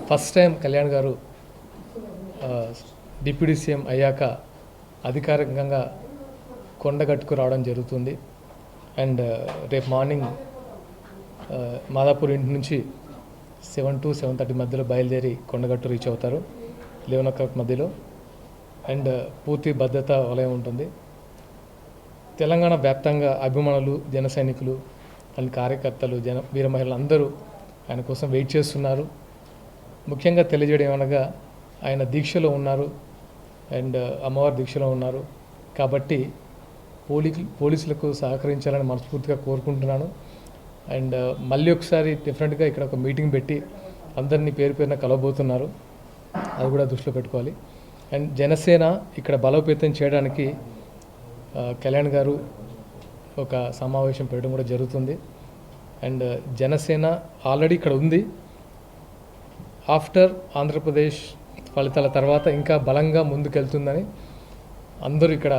First time Kalyan గారు deputy CM అయ్యాక అధికారికంగా కొండగట్టుకు రావడం జరుగుతుంది. అండ్ రేపు మార్నింగ్ మాదాపూర్ ఇంటి నుంచి 7 to 7:30 మధ్యలో బయలుదేరి కొండగట్టు రీచ్ అవుతారు 11 o'clock మధ్యలో. అండ్ పూర్తి భద్రతా వలయం ఉంటుంది. తెలంగాణ వ్యాప్తంగా అభిమానులు, జన సైనికులు అండ్ కార్యకర్తలు, వీర మహిళలు అందరూ ఆయన కోసం వెయిట్ చేస్తున్నారు. ముఖ్యంగా తెలియజేయడం ఏమనగా ఆయన దీక్షలో ఉన్నారు అండ్ అమ్మవారి దీక్షలో ఉన్నారు కాబట్టి పోలీసులకు సహకరించాలని మనస్ఫూర్తిగా కోరుకుంటున్నాను. అండ్ మళ్ళీ ఒకసారి డిఫరెంట్గా ఇక్కడ ఒక మీటింగ్ పెట్టి అందరినీ పేరు పేరున కలవబోతున్నారు, అది కూడా దృష్టిలో పెట్టుకోవాలి. అండ్ జనసేన ఇక్కడ బలోపేతం చేయడానికి కళ్యాణ్ గారు ఒక సమావేశం పెట్టడం కూడా జరుగుతుంది. అండ్ జనసేన ఆల్రెడీ ఇక్కడ ఉంది. ఆఫ్టర్ ఆంధ్రప్రదేశ్ ఫలితాల తర్వాత ఇంకా బలంగా ముందుకెళ్తుందని అందరూ ఇక్కడ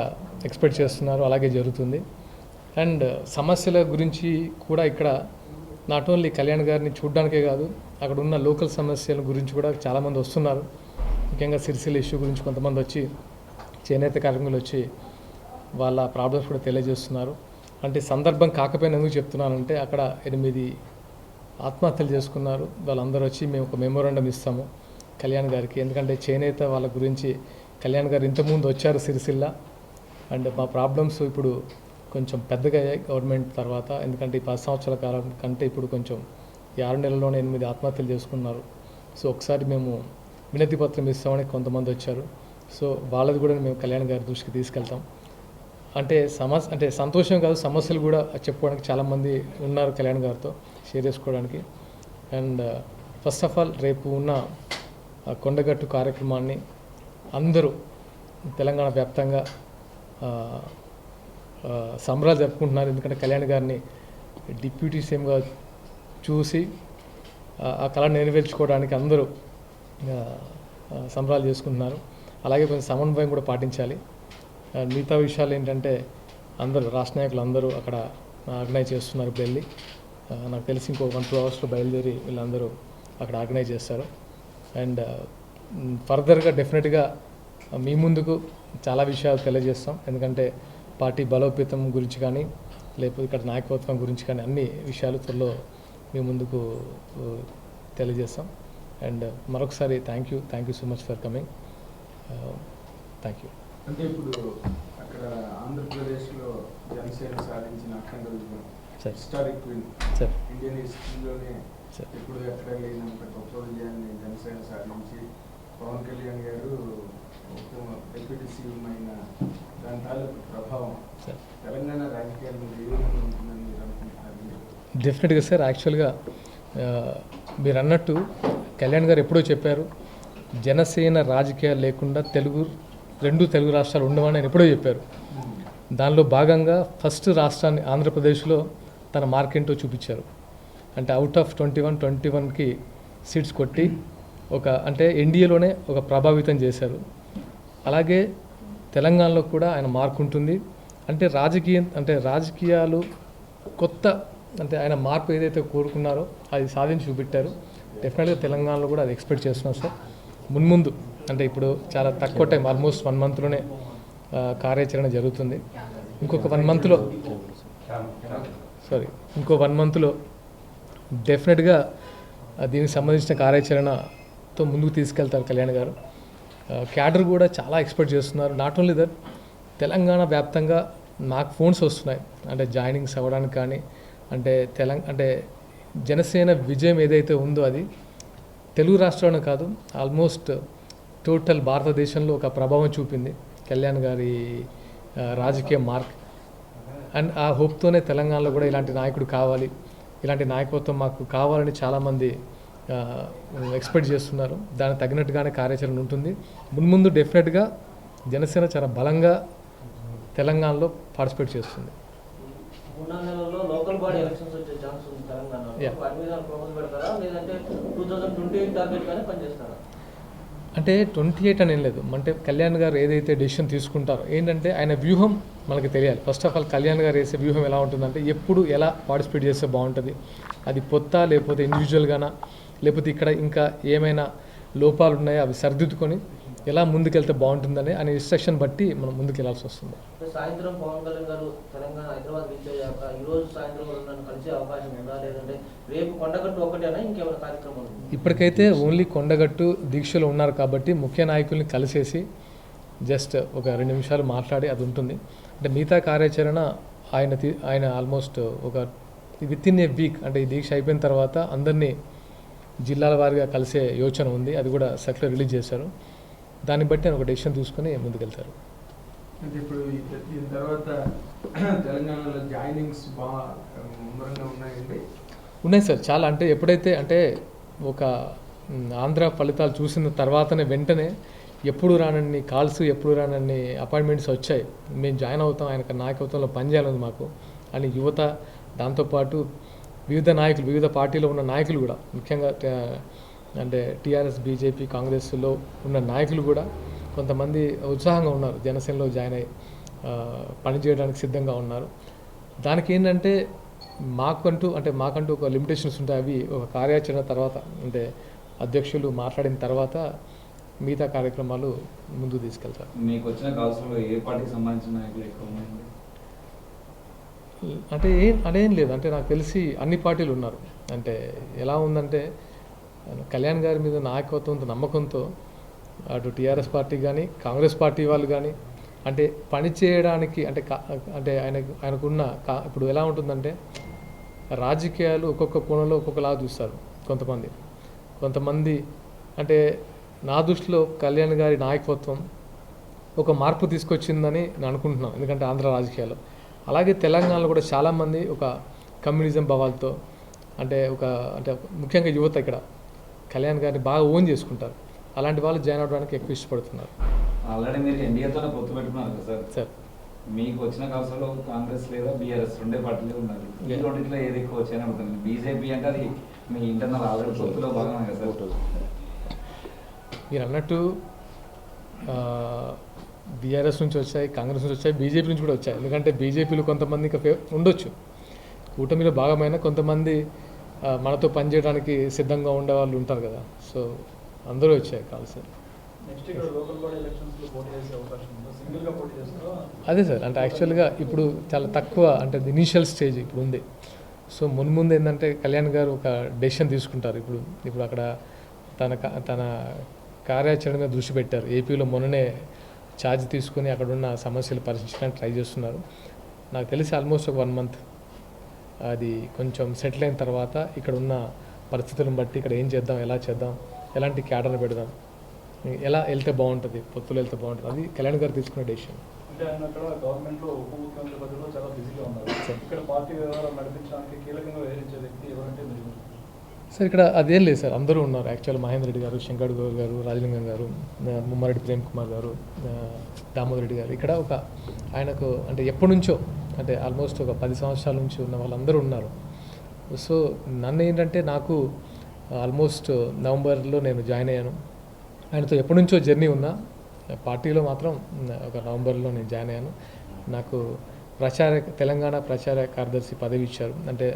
ఎక్స్పెక్ట్ చేస్తున్నారు, అలాగే జరుగుతుంది. అండ్ సమస్యల గురించి కూడా ఇక్కడ నాట్ ఓన్లీ కళ్యాణ్ గారిని చూడడానికే కాదు, అక్కడ ఉన్న లోకల్ సమస్యల గురించి కూడా చాలామంది వస్తున్నారు. ముఖ్యంగా సిరిసిల్ల ఇష్యూ గురించి కొంతమంది వచ్చి, చేనేత కార్మికులు వచ్చి వాళ్ళ ప్రాబ్లమ్స్ కూడా తెలియజేస్తున్నారు. అంటే సందర్భం కాకపోయినా ఎందుకు చెప్తున్నానంటే అక్కడ 8 ఆత్మహత్యలు చేసుకున్నారు. వాళ్ళందరూ వచ్చి మేము ఒక మెమోరాండం ఇస్తాము కళ్యాణ్ గారికి, ఎందుకంటే చేనేత వాళ్ళ గురించి కళ్యాణ్ గారు ఇంతకుముందు వచ్చారు సిరిసిల్ల. అండ్ మా ప్రాబ్లమ్స్ ఇప్పుడు కొంచెం పెద్దగా అయ్యాయి గవర్నమెంట్ తర్వాత, ఎందుకంటే ఈ 10 సంవత్సరాల కాలం కంటే ఇప్పుడు కొంచెం 6 నెలల్లోనే 8 ఆత్మహత్యలు చేసుకున్నారు. సో ఒకసారి మేము వినతి పత్రం ఇస్తామని కొంతమంది వచ్చారు. సో వాళ్ళది కూడా మేము కళ్యాణ్ గారి దృష్టికి తీసుకెళ్తాం. అంటే సంతోషం కాదు, సమస్యలు కూడా చెప్పుకోవడానికి చాలామంది ఉన్నారు కళ్యాణ్ గారితో షేర్ చేసుకోవడానికి. అండ్ ఫస్ట్ ఆఫ్ ఆల్ రేపు ఉన్న కొండగట్టు కార్యక్రమాన్ని అందరూ తెలంగాణ వ్యాప్తంగా సంబరాలు జరుపుకుంటున్నారు. ఎందుకంటే కళ్యాణ్ గారిని డిప్యూటీ సీఎంగా చూసి ఆ కళ నెరవేర్చుకోవడానికి అందరూ సంబరాలు చేసుకుంటున్నారు. అలాగే కొంచెం సమన్వయం కూడా పాటించాలి. మిగతా విషయాలు ఏంటంటే అందరూ రాష్ట్ర నాయకులు అందరూ అక్కడ ఆర్గనైజ్ చేస్తున్నారు. ఇప్పుడు వెళ్ళి నాకు తెలిసి ఇంకో 1-2 అవర్స్లో బయలుదేరి వీళ్ళందరూ అక్కడ ఆర్గనైజ్ చేస్తారు. అండ్ ఫర్దర్గా డెఫినెట్గా మీ ముందుకు చాలా విషయాలు తెలియజేస్తాం. ఎందుకంటే పార్టీ బలోపేతం గురించి కానీ, లేకపోతే ఇక్కడ నాయకత్వం గురించి కానీ అన్ని విషయాలు త్వరలో మీ ముందుకు తెలియజేస్తాం. అండ్ మరొకసారి thank you so much for coming. Thank you. అంటే ఇప్పుడు అక్కడ ఆంధ్రప్రదేశ్లో జనసేన సాధించిన అఖండ విజయం హిస్టారిక్ విన్, ఇండియన్ హిస్టరీలోనే ఇప్పుడు ఎక్కడ లేనంత గొప్ప విజయాన్ని జనసేన సాధించి పవన్ కళ్యాణ్ గారు డిప్యూటీ సీఎం అయిన దాని తాలూకు ప్రభావం తెలంగాణ రాజకీయాల మీద ఏ విధంగా ఉంటుందని మీరు అనుకుంటున్నారు? డెఫినెట్గా సార్, యాక్చువల్గా మీరు అన్నట్టు కళ్యాణ్ గారు ఎప్పుడో చెప్పారు, జనసేన రాజకీయాలు లేకుండా రెండు తెలుగు రాష్ట్రాలు ఉండవని ఆయన ఎప్పుడో చెప్పారు. దానిలో భాగంగా ఫస్ట్ రాష్ట్రాన్ని ఆంధ్రప్రదేశ్లో తన మార్కెంటో చూపించారు. అంటే అవుట్ ఆఫ్ 21కి సీట్స్ కొట్టి అంటే ఎన్డీఏలోనే ఒక ప్రభావితం చేశారు. అలాగే తెలంగాణలో కూడా ఆయన మార్క్ ఉంటుంది. అంటే రాజకీయాలు కొత్త, అంటే ఆయన మార్పు ఏదైతే కోరుకున్నారో అది సాధించి చూపెట్టారు. డెఫినెట్గా తెలంగాణలో కూడా అది ఎక్స్పెక్ట్ చేస్తున్నాం సార్. మున్ముందు అంటే ఇప్పుడు చాలా తక్కువ టైం, ఆల్మోస్ట్ 1 monthలోనే కార్యాచరణ జరుగుతుంది. ఇంకొక 1 monthలో డెఫినెట్గా దీనికి సంబంధించిన కార్యాచరణతో ముందుకు తీసుకెళ్తారు కళ్యాణ్ గారు. క్యాడర్ కూడా చాలా ఎక్స్పెక్ట్ చేస్తున్నారు. నాట్ ఓన్లీ దట్, తెలంగాణ వ్యాప్తంగా నాకు ఫోన్స్ వస్తున్నాయి, అంటే జాయినింగ్స్ అవ్వడానికి కానీ, అంటే జనసేన విజయం ఏదైతే ఉందో అది తెలుగు రాష్ట్రంలో కాదు, ఆల్మోస్ట్ టోటల్ భారతదేశంలో ఒక ప్రభావం చూపింది కళ్యాణ్ గారి రాజకీయ మార్క్. అండ్ ఆ హోప్తోనే తెలంగాణలో కూడా ఇలాంటి నాయకుడు కావాలి, ఇలాంటి నాయకత్వం మాకు కావాలని చాలామంది ఎక్స్పెక్ట్ చేస్తున్నారు. దానికి తగినట్టుగానే కార్యాచరణ ఉంటుంది. మున్ముందు డెఫినెట్గా జనసేన చాలా బలంగా తెలంగాణలో పార్టిసిపేట్ చేస్తుంది. అంటే 28 అని ఏం లేదు. అంటే కళ్యాణ్ గారు ఏదైతే డెసిషన్ తీసుకుంటారో ఏంటంటే ఆయన వ్యూహం మనకి తెలియాలి. ఫస్ట్ ఆఫ్ ఆల్ కళ్యాణ్ గారు వేసే వ్యూహం ఎలా ఉంటుందంటే ఎప్పుడు ఎలా పార్టిసిపేట్ చేస్తే బాగుంటుంది, అది పొత్తా లేకపోతే ఇండివిజువల్గానా, లేకపోతే ఇక్కడ ఇంకా ఏమైనా లోపాలు ఉన్నాయో అవి సరిదిద్దుకొని ఎలా ముందుకెళ్తే బాగుంటుందని అనే ఇన్స్ట్రక్షన్ బట్టి మనం ముందుకు వెళ్ళాల్సి వస్తుంది. సాయంత్రం పవన్ కళ్యాణ్ గారు తెలంగాణ హైదరాబాద్ రీచ్ అయ్యాక ఈ రోజు సాయంత్రం నన్ను కలిసే అవకాశం ఉందా, లేదంటే రేపు కొండగట్టు ఒకటేనా ఇంకేమైనా కార్యక్రమాలు? ఇప్పటికైతే ఓన్లీ కొండగట్టు దీక్షలో ఉన్నారు కాబట్టి ముఖ్య నాయకుల్ని కలిసేసి జస్ట్ ఒక 2 నిమిషాలు మాట్లాడి అది ఉంటుంది. అంటే మిగతా కార్యాచరణ ఆయన ఆల్మోస్ట్ ఒక వితిన్ ఏ వీక్, అంటే ఈ దీక్ష అయిపోయిన తర్వాత అందరినీ జిల్లాల వారీగా కలిసే యోచన ఉంది. అది కూడా సర్క్యులర్ రిలీజ్ చేశారు. దాన్ని బట్టి ఆయన ఒక డెసిషన్ తీసుకొని ముందుకెళ్తారు. అంటే ఇప్పుడు దీని తర్వాత తెలంగాణలో జాయినింగ్స్ బాగా ముమ్మరంగా ఉన్నాయండి. ఉన్నాయి సార్ చాలా. అంటే ఎప్పుడైతే అంటే ఒక ఆంధ్ర ఫలితాలు చూసిన తర్వాతనే వెంటనే ఎప్పుడు రానన్ని కాల్స్, ఎప్పుడు రానన్ని అపాయింట్మెంట్స్ వచ్చాయి. మేము జాయిన్ అవుతాం, ఆయన నాయకత్వంలో పనిచేయాలని మాకు అని యువత, దాంతోపాటు వివిధ నాయకులు, వివిధ పార్టీలో ఉన్న నాయకులు కూడా, ముఖ్యంగా అంటే టీఆర్ఎస్, బీజేపీ, కాంగ్రెస్లో ఉన్న నాయకులు కూడా కొంతమంది ఉత్సాహంగా ఉన్నారు. జనసేనలో జాయిన్ అయ్యి పనిచేయడానికి సిద్ధంగా ఉన్నారు. దానికి ఏంటంటే మాకంటూ ఒక లిమిటేషన్స్ ఉంటాయి. అవి ఒక కార్యాచరణ తర్వాత, అంటే అధ్యక్షులు మాట్లాడిన తర్వాత మిగతా కార్యక్రమాలు ముందుకు తీసుకెళ్తారు. మీకు వచ్చిన కాల్స్లో ఏ పార్టీకి సంబంధించిన నాయకులు ఎక్కువ ఉన్నాయండి? అంటే అదేం లేదు. అంటే నాకు తెలిసి అన్ని పార్టీలు ఉన్నారు. అంటే ఎలా ఉందంటే కళ్యాణ్ గారి మీద నాయకత్వంతో, నమ్మకంతో అటు టీఆర్ఎస్ పార్టీ కానీ, కాంగ్రెస్ పార్టీ వాళ్ళు కానీ అంటే పని చేయడానికి అంటే ఆయనకున్న ఇప్పుడు ఎలా ఉంటుందంటే రాజకీయాలు ఒక్కొక్క కోణంలో ఒక్కొక్కలా చూస్తారు కొంతమంది. అంటే నా దృష్టిలో కళ్యాణ్ గారి నాయకత్వం ఒక మార్పు తీసుకొచ్చిందని నేను అనుకుంటున్నాను. ఎందుకంటే ఆంధ్ర రాజకీయాల్లో, అలాగే తెలంగాణలో కూడా చాలామంది ఒక కమ్యూనిజం భావాలతో, అంటే ముఖ్యంగా యువత ఇక్కడ కళ్యాణ్ గారిని బాగా ఓన్ చేసుకుంటారు. అలాంటి వాళ్ళు జాయిన్ అవ్వడానికి ఎక్కువ ఇష్టపడుతున్నారు. ఆల్రెడీ మీరు ఎన్డీఏతోనే పొత్తు పెట్టుకున్నారు కదా సార్. మీకు వచ్చిన కాల్స్లో కాంగ్రెస్ లేదా బీఆర్ఎస్ 2 పార్టీలు ఉన్నారు. ఈ రెండింటిలో ఏది ఎక్కువ వచ్చాయని అడుగుతుంది. బీజేపీ అంటే అది మీ ఇంటర్నల్ ఆల్రెడీ పొత్తులో భాగమే కదా సార్. మీరు అన్నట్టు బీఆర్ఎస్ నుంచి వచ్చాయి, కాంగ్రెస్ నుంచి వచ్చాయి, బీజేపీ నుంచి కూడా వచ్చాయి. ఎందుకంటే బీజేపీలో కొంతమంది ఇంకా ఉండొచ్చు, కూటమిలో భాగమైన కొంతమంది మనతో పనిచేయడానికి సిద్ధంగా ఉండే వాళ్ళు ఉంటారు కదా. సో అందరూ వచ్చాయి కాల్స్. అదే సార్, అంటే యాక్చువల్గా ఇప్పుడు చాలా తక్కువ, అంటే ఇనీషియల్ స్టేజ్ ఇప్పుడు ఉంది. సో ముందు ఏంటంటే కళ్యాణ్ గారు ఒక డెసిషన్ తీసుకుంటారు. ఇప్పుడు అక్కడ తన కార్యాచరణ మీద దృష్టి పెట్టారు. ఏపీలో మొన్ననే ఛార్జ్ తీసుకుని అక్కడున్న సమస్యలు పరిశీలించడానికి ట్రై చేస్తున్నారు. నాకు తెలిసి ఆల్మోస్ట్ ఒక 1 మంత్ అది కొంచెం సెటిల్ అయిన తర్వాత ఇక్కడ ఉన్న పరిస్థితులను బట్టి ఇక్కడ ఏం చేద్దాం, ఎలా చేద్దాం, ఎలాంటి క్యాడర్ని పెడదాం, ఎలా వెళ్తే బాగుంటుంది, పొత్తులు వెళ్తే బాగుంటుంది, అది కళ్యాణ్ గారు తీసుకునే డెసిషన్. అంటే ఆయన అక్కడ గవర్నమెంట్లో ఉప ముఖ్యమంత్రి పదవిలో చాలా బిజీగా ఉన్నారు. ఇక్కడ పార్టీ వ్యవహారాలు నడిపించడానికి కీలకంగా వ్యవహరించే వ్యక్తి ఎవరంటే మీరు? సార్ ఇక్కడ అదేం లేదు సార్, అందరూ ఉన్నారు. యాక్చువల్ మహేందర్ రెడ్డి గారు, శంకర్ గౌర్ గారు, రాజలింగం గారు, ముమ్మారెడ్డి ప్రేమ్ కుమార్ గారు, దామోదర్ రెడ్డి గారు, ఇక్కడ ఒక ఆయనకు అంటే ఎప్పటి నుంచో, అంటే ఆల్మోస్ట్ ఒక 10 సంవత్సరాల నుంచి ఉన్న వాళ్ళందరూ ఉన్నారు. సో నన్ను ఏంటంటే నాకు ఆల్మోస్ట్ నవంబర్లో నేను జాయిన్ అయ్యాను. ఆయనతో ఎప్పటి నుంచో జర్నీ ఉన్నా, పార్టీలో మాత్రం ఒక నవంబర్లో నేను జాయిన్ అయ్యాను. నాకు తెలంగాణ ప్రచార కార్యదర్శి పదవి ఇచ్చారు. అంటే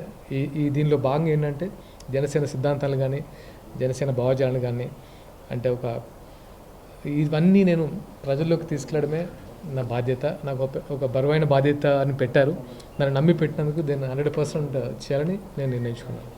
ఈ దీనిలో భాగంగా ఏంటంటే జనసేన సిద్ధాంతాలు కానీ, జనసేన భావజాలను కానీ, అంటే ఇవన్నీ నేను ప్రజల్లోకి తీసుకెళ్ళడమే నా బాధ్యత. నాకు ఒక బరువైన బాధ్యత అని పెట్టారు. నన్ను నమ్మి పెట్టినందుకు దీన్ని 100% చేయాలని నేను నిర్ణయించుకున్నాను.